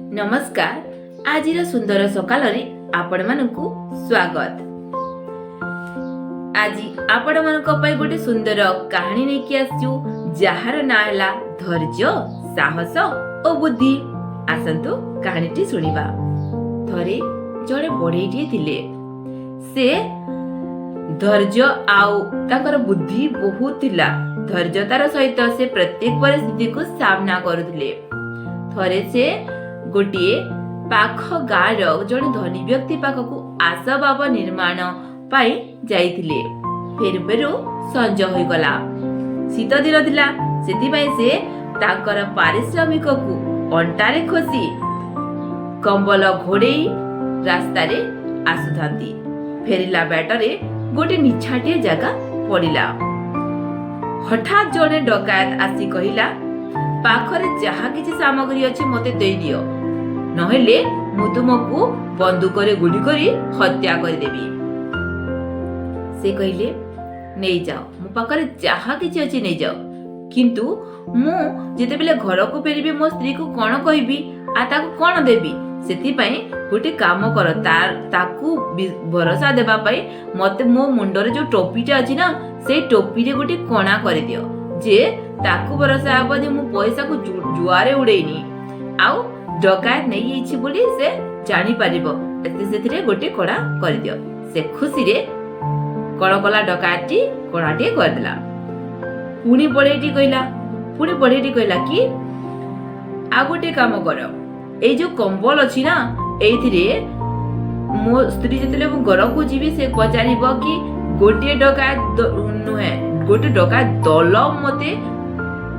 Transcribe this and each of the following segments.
नमस्कार। आज सुंदर सकाल आपण मानकु स्वागत। आज आपण मानक गोटे सुंदर कहानी नहीं आसु जार ना है धैर्य, साहस और बुद्धि। आसंतु कहानीटी सुनिबा। थरे जड़े बढ़ईटे थिले, से धैर्य आउ ताकर बुद्धि बहुत थिला। धैर्यतार सहित से प्रत्येक परिस्थिति को सामना करुथिले। थरे से गोटे पाख गाँव जड़े धनी व्यक्ति पाखकु आसबाब निर्माण पाई जाइथिले। फेरु फेरु संज होई गला। शीत दिन थिला, सेतिपई से ताकर पारिश्रमिक को अंटारे खोसी कंबल घोड़ेई रास्ता रे आसुथांती। फेरिला बाटरे गोटे निछाटिया जगह पड़िला। हठात जड़े डकायत आसी कहिला, पाखरे जहा किछि सामग्री अछि मते देई दियो, नहेले मु तुमको बंदूक रे गुली करी हत्या कर देबी। से कहिले, नहीं जाओ, मो पाखरे जहा किछि अछि नहीं जाओ, किंतु मु जेते बेले घर को फेरिबे मो स्त्री को कोन कहबी आ ताको कोन देबी। सेति पई गोटे काम कर, ताकू भरोसा देबा पई मते मो मुंडरे जो टोपीटा अछि ना, से टोपी रे गोटे कोना कर दियो, जे ताकू भरोसा हबो जे मु पैसा को जुआरे उड़ेइनी आउ डकायत नहीं आइछि बोली से जानि परिबो। सेथिरे गोटे कोड़ा कर दियो। से खुशी रे कोण कला, डकायती कोड़ाटे कर देला। पुणी बढ़ेटी कहला कि आ गोटे काम कर, ए जो कंबल अछि ना, एथिरे मो स्त्री जेतले मु घर को जीवी से पचारिबो कि गोटे डकायत नुहे, गोटे डकायत दल मते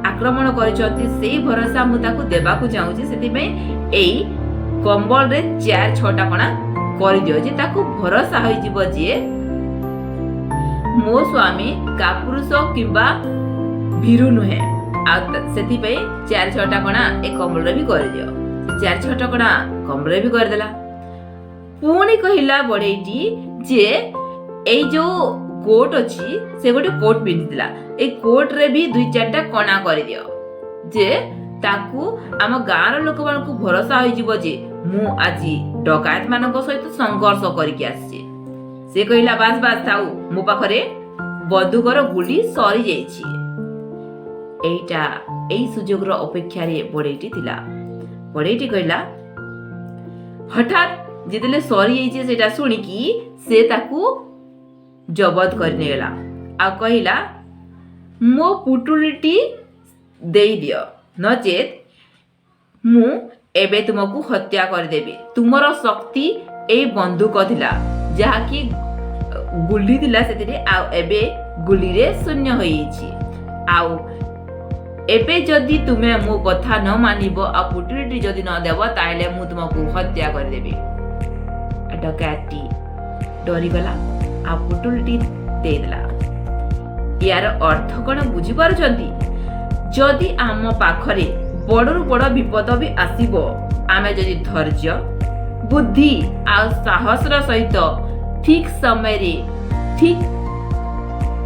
आक्रमण करिसथि। सेही भरोसा मु ताकू देबाकू चाहूची। सेति में एई कंबल रे 4-6टा कणा कर दियो, जे ताकू भरोसा होई जिवो जे मो स्वामी कापुरुष किंबा भीरु नुहे। आ सेति पे 4-6टा कणा ए कंबल रे भी कर दियो। 4-6टा कणा कंबल रे भी कर देला। पुणी कहिला बड़ेटी जे एई जो कोट अछि से गोटे कोट पिंधिला, ए कोट रे भी 2-4टा कणा कर दियो, जे ताकू आम गाँव लोक मानकु भरोसा होई जिवो जे मु आजी डकायत मानक सहित संघर्ष करके आसी। से कहिला, बास बास थाउ, मो पाखरे बंदूकर गुली सरी जाइछि। एइटा एई सुजोगर अपेक्षा रे बड़ेटी थिला। बड़ेटी कहिला, हठात जेतेले सरी जाइछि सेटा सुनी कि से ताकू जबत कर नेला। आ कहिला, मो पुटुलिटी देई दियो, नचेत मु एबे तुमको हत्या कर देबी। तुमरो शक्ति ए बंदूक थिला, जहा कि गुली थिला सेतिरे, आ एबे गुली रे शून्य होईछि। आउ एबे जदि तुमे मो कथा न मानिबो आ पुटुलिटी जदि न देबो, ताइले मु तुमको हत्या कर देबी। डकायती डरी गला, आ पुटुलिटी देला। यार अर्थ कौन बुझी पारुचंती? जदि आम पाखरे बड़रू बड़ विपद भी आसीबो, आमे जदि धैर्य, बुद्धि आ साहस सहित ठीक समय रे ठीक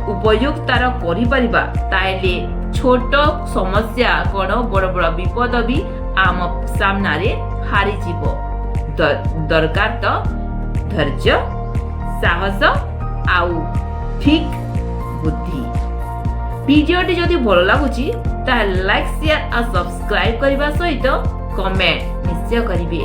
उपयोगतार करि परिबा, ताइले छोट समस्या कौन बड़ बड़ विपद भी आम सामना रे हारी जीवो। दरकार तो धैर्य, साहस आउ ठीक बुद्धि। वीडियोटी जदि भल लागुची ताहे लाइक, शेयर और सब्सक्राइब करबा सहित कमेंट निश्चय करिवे।